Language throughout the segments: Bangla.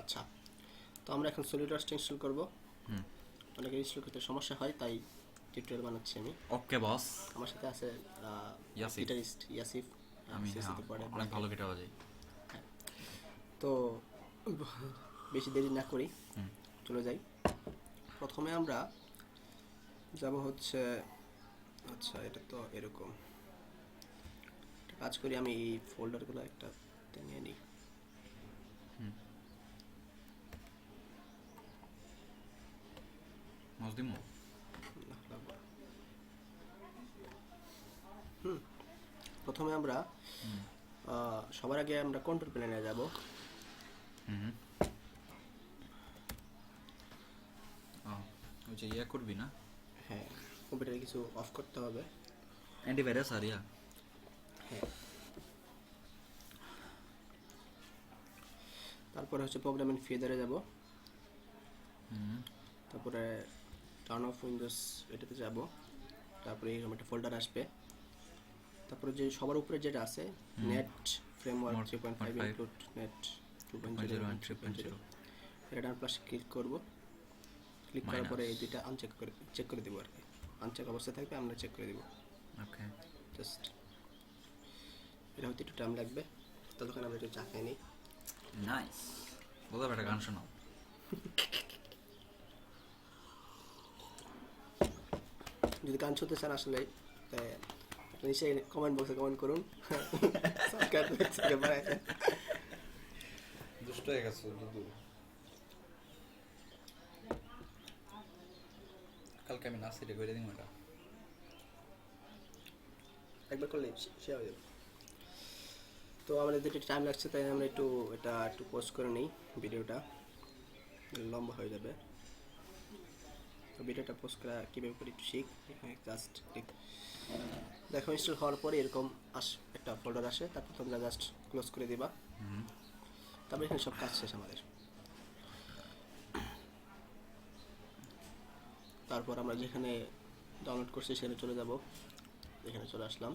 আচ্ছা, তো আমরা এখন সলিডওয়ার্কসটা ইনস্টল করব। অনেকের ইনস্টল করতে সমস্যা হয়, তাই টিউটোরিয়াল বানাচ্ছি আমি। ওকে বস। আমার সাথে আছে ইয়াসিফ। গিটারিস্ট ইয়াসিফ। আমি সিসিতে পড়ে অনেক ভালো গিটার বাজাই। তো বেশি দেরি না করি চলে যাই। প্রথমে আমরা যাব হচ্ছে, আচ্ছা এটা তো এরকম একটা কাজ করি, আমি এই ফোল্ডারগুলো একটা নিয়ে নিই। মজদিমো প্রথমে আমরা সবার আগে আমরা কন্ট্রোল প্যানেলে যাব। ওই যে ইয়া করবি না, হ্যাঁ, কম্পিউটারে কিছু অফ করতে হবে। অ্যান্টিভাইরাস আর ইয়া। হ্যাঁ, তারপরে হচ্ছে প্রোগ্রামিং ফিচারে যাব। তারপরে টার্ন অফ উইন্ডোজ এটাতে যাব। তারপরে এরকম একটা ফোল্ডার আসবে। তারপরে যে সবার উপরে যেটা আছে net framework 3.5 include net 2.0 and 3.0, এটা ডান প্লাস ক্লিক করব। ক্লিক করার পরে এই দুইটা আনচেক করে চেক করে দেবো আর কি। আনচেক অবস্থায় থাকবে, আমরা চেক করে দেবো। ওকে, জাস্ট এটা হতে একটু টাইম লাগবে, ততক্ষণ আমরা একটু চা খেয়ে নিই। নাইস। বলো একটা গান শোনাও। যদি গান শুনতে চান আসলে নিশ্চয়ই কমেন্ট বক্সে কমেন্ট করুন। দুষ্ট হয়ে গেছো দুদু। কালকে আমি নাসিরে করে দিই এটা। একবার করলে শেয়ার হয়ে যাবে। তো আমাদের যেটা টাইম লাগছে, তাই আমরা এটা একটু পোস্ট করে নিই। ভিডিওটা লম্বা হয়ে যাবে, তো ভিডিওটা পোস্ট করা কীভাবে করি একটু শিখ। এখানে জাস্ট দেখো ইনস্টল হওয়ার পরে এরকম একটা ফোল্ডার আসে, তারপর তোমরা জাস্ট ক্লোজ করে দিবা। তারপর এখানে সব কাজ শেষ আমাদের। তারপর আমরা যেখানে ডাউনলোড করছি সেখানে চলে যাব। এখানে চলে আসলাম।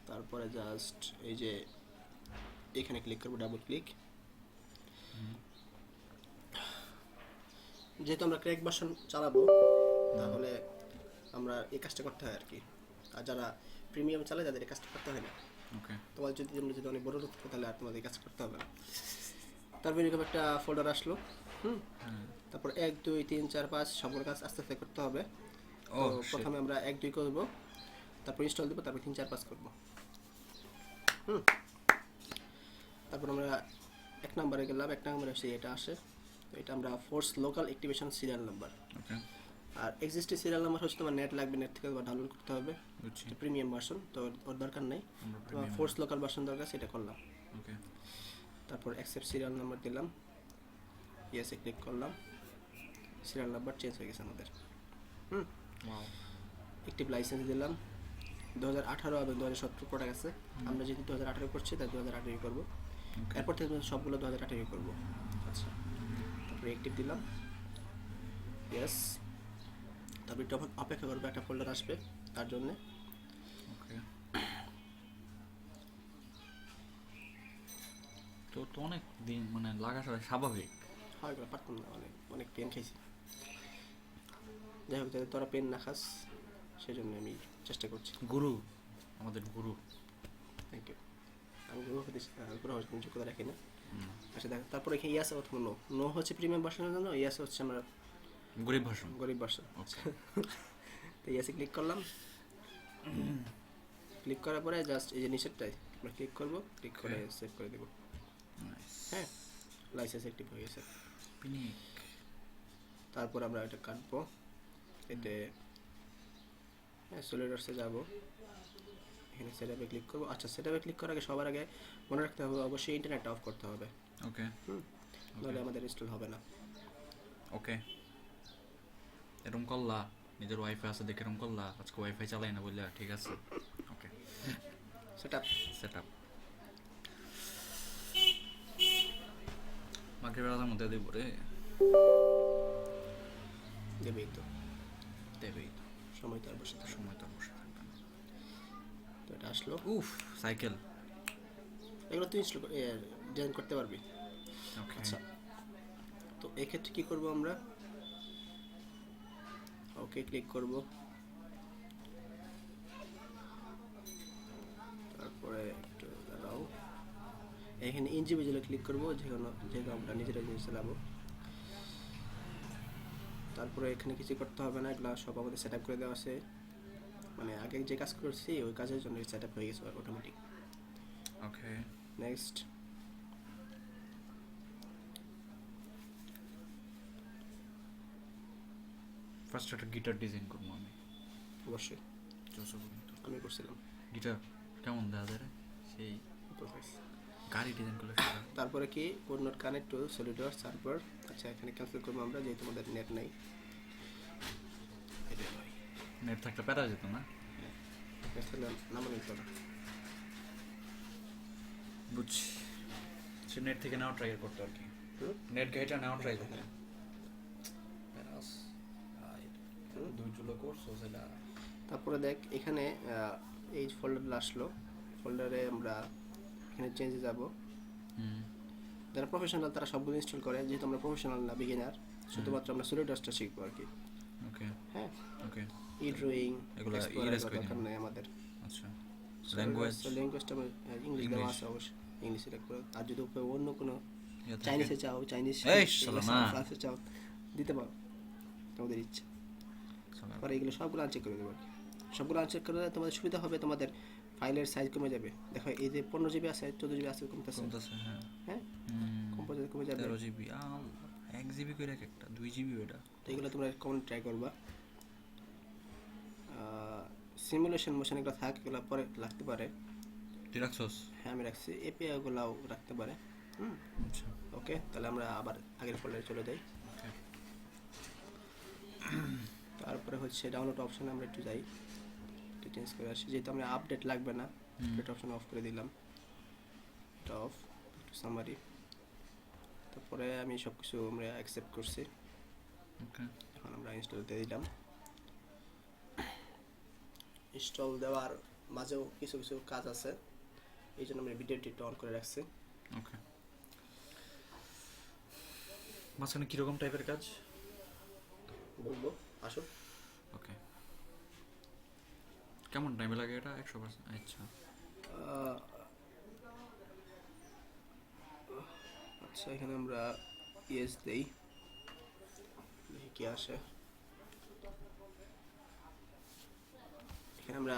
তারপরে জাস্ট এই যে এখানে ক্লিক করবো, ডাবল ক্লিক। যেহেতু আমরা ক্র্যাক ভার্সন চালাবো, তাহলে আমরা এই কাজটা করতে হয় আর কি। আর যারা প্রিমিয়াম চালায় তাদের এই কাজটা করতে হয় না। ওকে, তোমার যদি অনেক বড় লোক থাকে, তাহলে আর তোমাদের এই কাজ করতে হবে না। তারপর এরকম একটা ফোল্ডার আসলো। তারপর 1 2 3 4 5 সবগুলো কাজ আস্তে আস্তে করতে হবে। তো প্রথমে আমরা 1 2 করবো, তারপর ইনস্টল দেবো, তারপর 3 4 5 করবো। তারপর আমরা 1 নম্বরে গেলাম। 1 নম্বরে আসে এটা আসে, তো এটা আমরা force local activation serial number. Okay, আর এক্সিস্টিং সিরিয়াল নাম্বার হচ্ছে তোমার নেট লাগবে, নেট থেকে ডাউনলোড করতে হবে। বুঝছি। প্রিমিয়াম ভার্সন তো ওর দরকার নেই, তোমার ফোর্স লোকাল ভার্সন দরকার, সেটা করলাম। ওকে, তারপর অ্যাকসেপ্ট সিরিয়াল নাম্বার দিলাম, ইয়েসে ক্লিক করলাম। সিরিয়াল নাম্বার চেঞ্জ হয়ে গেছে আমাদের। ওয়াও। অ্যাক্টিভ লাইসেন্স দিলাম। 2018 এবং 2017 প্রোডাক্ট আছে, আমরা যেহেতু 2018 করছি তাই 2018 করবো। এরপর থেকে সবগুলো 2018 করবো। আচ্ছা, তারপরে অ্যাক্টিভ দিলাম, ইয়েস। তারপর একটু অপেক্ষা করবো, একটা ফোল্ডার আসবে তার জন্যে। ওকে, তো তো অনেক দিন মানে লাগাটা স্বাভাবিক হয়, এগুলো পারতাম না, অনেক পেন খাইছি। যাই হোক, যাতে তোরা পেন না খাস সেজন্য আমি চেষ্টা করছি। গুরু, আমাদের গুরু। Thank you. আমি গ্রহ হওয়ার কোনো যোগ্যতা রাখি না। আচ্ছা দেখ, তারপরে এখানে ইয়াস অথবা নো। নো হচ্ছে প্রিমিয়াম ভার্সনের জন্য, ইয়াস হচ্ছে আমরা গরিব ভাষণ। গরিব ভার্সন। ওকে, তো ইয়াসে ক্লিক করলাম। ক্লিক করার পরে জাস্ট এই যে নিচেরটাই আমরা ক্লিক করবো, ক্লিক করে সেভ করে দেবো। হ্যাঁ, লাইসেন্স অ্যাক্টিভ হয়ে গেছে। পিনিক। তারপর আমরা এটা কাটবো। এতে সলিডওয়ার্কসে যাবো, এখানে সেটআপে ক্লিক করবো। আচ্ছা, সেটআপে ক্লিক করার আগে সবার আগে মনে রাখতে হবে অবশ্যই ইন্টারনেটটা অফ করতে হবে। ওকে, নাহলে আমাদের ইনস্টল হবে না। ওকে, এরকম করলা, নিজের ওয়াইফাই আছে দেখে এরকম করলা, আজকে ওয়াইফাই চালাই না বললা, ঠিক আছে। ওকে, সেটআপ সেটআপ মাকে বেড়ার মধ্যে দেবো রে। দেবেই তো, সময় তো আর বসে থাকবে। সময় তো বসে থাকবে না। তো এটা আসলো। উফ, সাইকেল। এগুলো তো ইনস্টল ডিজাইন করতে পারবি। ওকে আচ্ছা, তো এক্ষেত্রে কী করবো আমরা, ওকে ক্লিক করব, তারপরে একটু দাঁড়াও, এখানে ইন্ডিভিজুয়ালে ক্লিক করবো, যেহেতু আমরা নিজেরা জিনিস চালাবো। তারপরে এখানে কিছু করতে হবে না, এগুলো সব আমাদের সেট আপ করে দেওয়া আছে, মানে আগে যে কাজ করছি ওই কাজের জন্য সেট আপ হয়ে গেছে অটোমেটিক। ওকে নেক্সট, ফার্স্ট একটা গিটার ডিজাইন করবো আমি। অবশ্যই চলছে বলুন তো। আমি করছিলাম। গিটার কেমন দেখা যায় রে? সেই গাড়ি ডিজাইন করলে সেটা। তারপরে কি code not connect to SolidWorks server. আচ্ছা, এখানে ক্যান্সেল করবো আমরা, যেহেতু আমাদের নেট নাই। এটাই ভাই, নেট থাকলে প্যারা যেত না। ক্যান্সেল নাম্বার নিতে হবে। বুঝছি, সে নেট থেকে নেওয়া ট্রাই করতো আর কি, হুম? নেট গাড়িটা নেওয়া ট্রাই করতো। হ্যাঁ। প্যারাস দুই চুলো করছো সেটা। তারপরে দেখ এখানে এই ফোল্ডার আসলো, ফোল্ডারে আমরা এখানে চেঞ্জে যাব। হুম যারা প্রফেশনাল তারা সবগুলো ইনস্টল করে, যেহেতু আমরা প্রফেশনাল না, বিগিনার, শুধুমাত্র আমরা সলিডওয়ার্কসটা শিখবো আর কি। ওকে হ্যাঁ, ওকে ই ড্রয়িং এগুলো এক্সপ্লোরার erase করে দরকার দিন। নেই আমাদের। আচ্ছা ল্যাঙ্গুয়েজ ল্যাঙ্গুয়েজটা ইংলিশ দেওয়া আছে, অবশ্যই ইংলিশ সিলেক্ট করে। আর যদি অন্য কোনো চাইনিজে চাও, চাইনিজ, এই শালা না। ফ্রান্সে চাও, দিতে পারো, তোমাদের ইচ্ছা। পরে এগুলো সবগুলো আনচেক করে দেবো আর কি। সবগুলো আনচেক করে দিলে তোমাদের সুবিধা হবে, তোমাদের ফাইলের সাইজ কমে যাবে। দেখো এই যে 15 GB আছে, 14 GB আছে, কমতেছে। হ্যাঁ হ্যাঁ, কমে যাবে। 13 জিবি 1 জিবি করে একটা 2 জিবি ওটা। তো এগুলো তোমরা কমন ট্রাই করবা। সিমুলেশন মোশন এগুলো থাক, এগুলো পরে লাগতে পারে। তুই রাখছস? হ্যাঁ আমি রাখছি, এপিআইগুলোও রাখতে পারে। আচ্ছা ওকে, তাহলে আমরা আবার আগের ফোল্ডারে চলে যাই। ওকে তারপরে হচ্ছে ডাউনলোড অপশানে আমরা একটু যাই, একটু চেঞ্জ করে আসি, যেহেতু আমরা আপডেট লাগবে না, আপডেট অপশান অফ করে দিলাম, এটা অফ। একটু সামারি, তারপরে আমি সব কিছু আমরা অ্যাকসেপ্ট করছি। ওকে এখন আমরা ইনস্টল দিয়ে দিলাম। ইনস্টল দেওয়ার মাঝেও কিছু কিছু কাজ আছে, এই জন্য আমরা ভিডিওটি একটু অন করে রাখছি। ওকে মাঝখানে কীরকম টাইপের কাজ বলবো, আসো। ওকে কেমন টাইমে লাগে এটা? 100%? আচ্ছা আচ্ছা, এখানে আমরা ইয়েস দেই, দেখি কি আসে। এখানে আমরা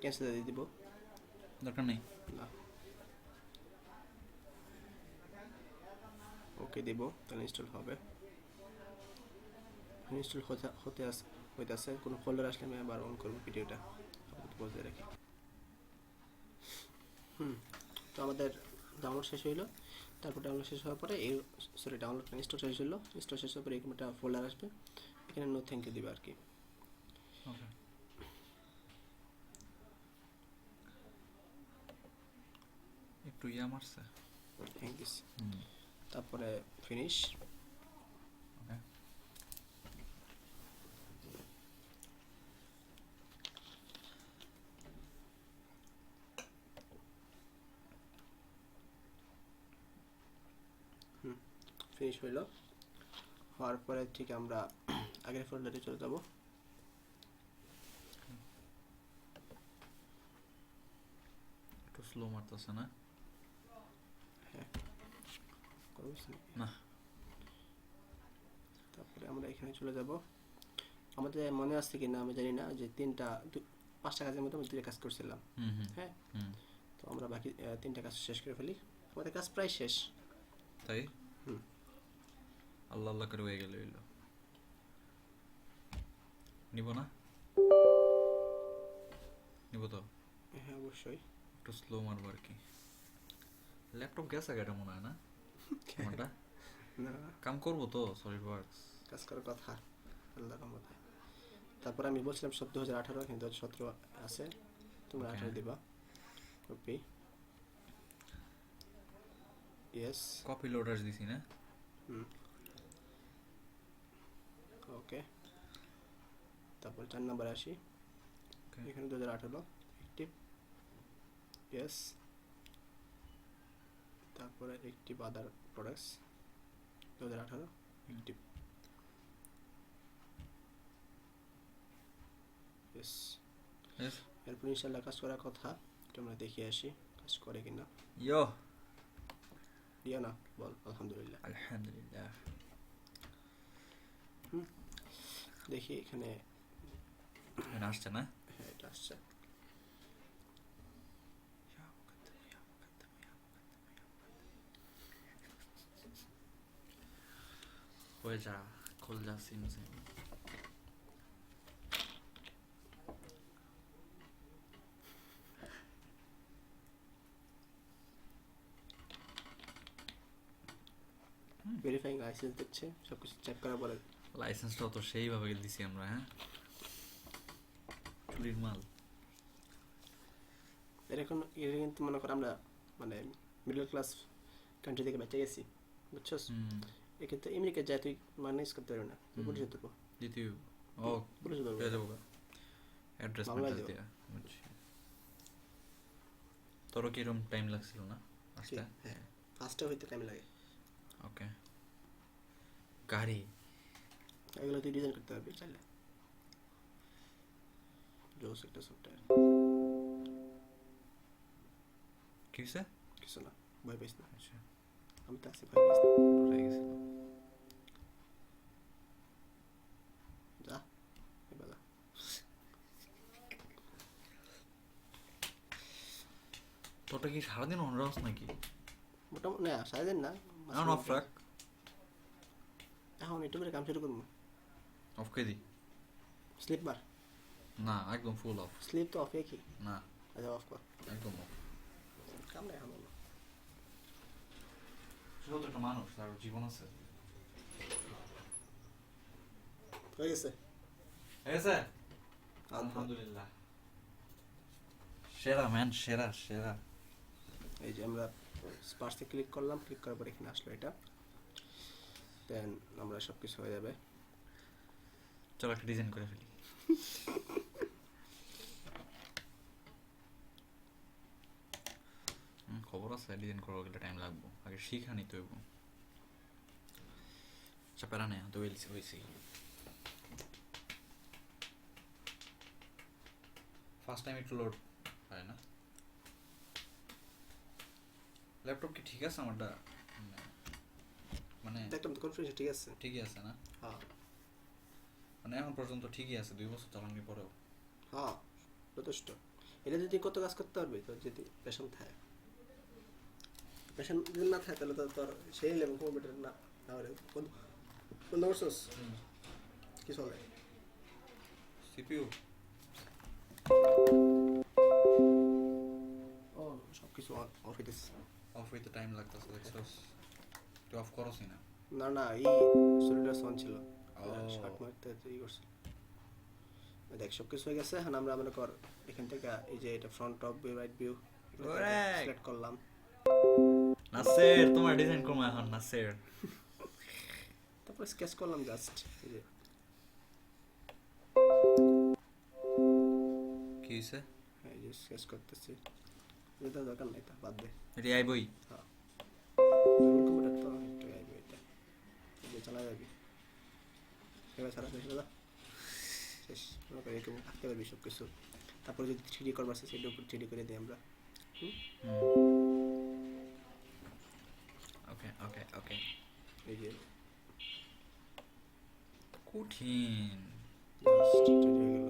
ক্যান্সেল দিয়ে দিব, দরকার নেই। না ওকে দেব, তাহলে ইনস্টল হবে। ইনস্টল হইতেছে, কোনো ফোল্ডার আসলে আমি আবার অন করবো ভিডিওটা, বজায় রাখি। তো আমাদের ডাউনলোড শেষ হইলো। তারপর ডাউনলোড শেষ হওয়ার পরে ডাউনলোড ইনস্টল শেষ হলো। ইনস্টল শেষ হওয়ার পরে এরকম একটা ফোল্ডার আসবে, এখানে নো থ্যাংক ইউ দিবে আর কি। ওকে একটু মারছে। Thank you. তারপরে ফিনিশ। ওকে ফিনিশ হইলো। হওয়ার পরে ঠিক আমরা আগের ফোল্ডারে চলে যাব। একটু স্লো মারতেছে না? হ্যাঁ, না তারপরে আমরা এখানে চলে যাব। আমাদের মনে আছে কি না আমি জানি না, যে 5টা কাজের মধ্যে আমি 2টা কাজ করছিলাম। হ্যাঁ, তো আমরা বাকি 3টা কাজ শেষ করে ফেলি। আমাদের কাজ প্রায় শেষ। তাই আল্লাহ আল্লাহ করে হয়ে গেল। নিব না? নিব তো? হ্যাঁ অবশ্যই। একটু স্লো মারবো আর কি। ল্যাপটপ গেছে এটা মনে হয় না আমারটা? না, কাম করবো তো সলিড ওয়ার্কস। কাজ করার কথা আল্লাহর রহমতে। তারপর আমি বলছিলাম সব 2018, কিন্তু 2017 আছে, তোমরা 18 দিবা। কপি, ইয়েস, কপি লোডার্স দিছি না? ওকে। তারপর 4 নম্বরে আসি, এখানে 2018 অ্যাক্টিভ, ইয়েস। তারপর তারপরে একটিভ আদার প্রোডাক্টস 2018 একটিভ ইয়েস। Yes. এরপর ইনশাল্লাহ কাজ করার কথা, এটা আমরা দেখে আসি কাজ করে কিনা। Yo. দিয়া না বল আলহামদুলিল্লাহ। আলহামদুলিল্লাহ। দেখি এখানে এটা আসছে না? হ্যাঁ এটা আসছে। হয়ে যা, খোল যা সিম সিম। ভেরিফাইং লাইসেন্স দিচ্ছে, সব কিছু চেক করার পরে লাইসেন্সটাও তো সেইভাবে দিছি আমরা, হ্যাঁ চুরির মাল। এটা কিন্তু মনে করো আমরা মানে মিডল ক্লাস কান্ট্রি থেকে বেঁচে গেছি, বুঝছস? এক্ষেত্রে আমেরিকা যায় তুই ম্যানেজ করতে পারবি না, পুলিশে দেবো, দ্বিতীয় ও পুলিশে দেবো, পেয়ে যাবো অ্যাড্রেস বাংলায় ম্যাড্রেস দেবো। দিয়া বুঝছি। তোরও কি এরকম টাইম লাগছিল না আসতে? হ্যাঁ ফার্স্টে হইতে টাইম লাগে। ওকে। গাড়ি এগুলো তুই ডিজাইন করতে পারবি চাইলে, জোস একটা সফটওয়্যার। কি হয়েছে? কিছু না, ভয় পাইস না, আচ্ছা আমি তো আছি, ভয় পাইস না, হয়ে গেছিল। যা এবার যা। তোরটা কি সারাদিন অন রাখস নাকি? মোটামুটি না সারাদিন না, এখন অফ রাখ। এখন একটু করে কাম শুরু করবো। অফ করে দি। স্লিপ মার, না একদম ফুল অফ। স্লিপ তো অফ কি? না আচ্ছা অফ কর, একদম অফ। কাম নাই এখন বলো। সেও তো একটা মানুষ, তার জীবন আছে। হয়ে গেছে হয়েছে আলহামদুলিল্লাহ। সেরা ম্যান, সেরা সেরা। এই যে আমরা স্পার্সে ক্লিক করলাম, ক্লিক করার পর এখানে আসলো এটা, দেন আমরা সব কিছু হয়ে যাবে। চলো একটা ডিজাইন করে ফেলি। খবর আছে, ডিজাইন করবো গেলে টাইম লাগবো, আগে শিখা নিতে হইব। আচ্ছা প্যারা নেই, তো হয়েছি। ফার্স্ট টাইম একটু লোড হয় না। ল্যাপটপ কি ঠিক আছে আমারটা? মানে দেখলাম তো কনফিগারেশন ঠিক আছে। ঠিকই আছে না? হ্যাঁ মানে এখন পর্যন্ত ঠিকই আছে, 2 বছর চালানোর পরেও। হ্যাঁ যথেষ্ট। এটা যদি কত কাজ করতে পারবে, তো যদি পেশন থাকে, পেশন যদি না থাকে তাহলে তো তোর সেই লেভেল কম্পিউটার না হলে বন্ধ করছস কি চলে। সিপিইউ ও সব কিছু অফ হইতেছে। অফ হইতে টাইম লাগতেছে, দেখছস? তুই অফ করছই না। না না এই সলিডার অন ছিল, ও। শর্ট মারতে ই করছিল। দেখ সব কিছু হয়ে গেছে। এখন আমরা মনে কর এখান থেকে এই যে এটা front top view, right view Correct. Select করলাম। নাসের তোমার ডিজাইন করবো এখন, নাসের। তারপর স্কেচ করলাম জাস্ট, এই যে কি হয়েছে? এই যে স্কেচ করতেছি, এটা দরকার নাই, তা বাদ দে। এটি আইবই। হ্যাঁ কম্পিউটার তো একটু আইবে, এটা এই যে চালা যাবি এবার সারা শেষ দাদা শেষ। মনে করি এরকম আঁকতে পারবি সব কিছু। তারপরে যদি থ্রিডি করবার আছে সেটার উপর থ্রিডি করে দিই আমরা। ওকে ওকে ওকে। এই যে কঠিন, জাস্ট রেডি হয়ে গেল।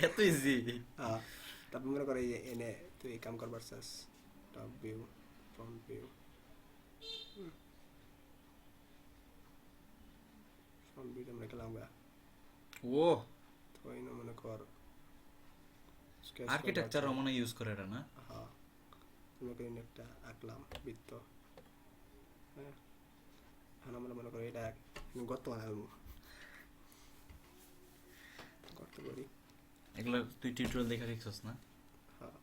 এত ইজি। হ্যাঁ তারপর মনে করে এই যে এনে তুই কাম করবার চাস, top view, front view, front view আমরা গেলাম গা। ও তো এই না মনে কর sketch আর্কিটেকচার করবার আছে। মনে ইউজ করে এটা না? হ্যাঁ মনে করি একটা আঁকলাম বৃত্ত, হ্যাঁ এখন আমরা মনে করি এটা গর্ত বানাবো, গর্ত করি। এগুলো তুই টিউটোরিয়াল দেখে শিখছস না? হ্যাঁ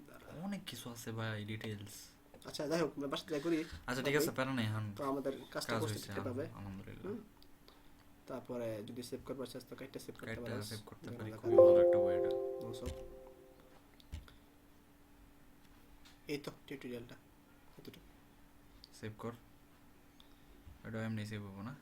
দাঁড়া। অনেক কিছু আছে ভাই, ডিটেইলস। আচ্ছা যাই হোক আমরা বাসায় যাই করি। আচ্ছা ঠিক আছে, প্যারা নেই, এখন তো আমাদের কাজটা কাজ করতে হয়েছে ঠিকঠাক হবে। আলহামদুলিল্লাহ। তারপরে যদি সেভ করবার চাস তো কাইটটা সেভ করতে কাইটটা পারিস। সেভ করতে যেখানে পারি, লেখা খুবই ভালো একটা ওয়ে এটা। সব এই তো টিউটোরিয়ালটা এতটুকু। সেভ কর, এটা এমনি সেভ হবো না।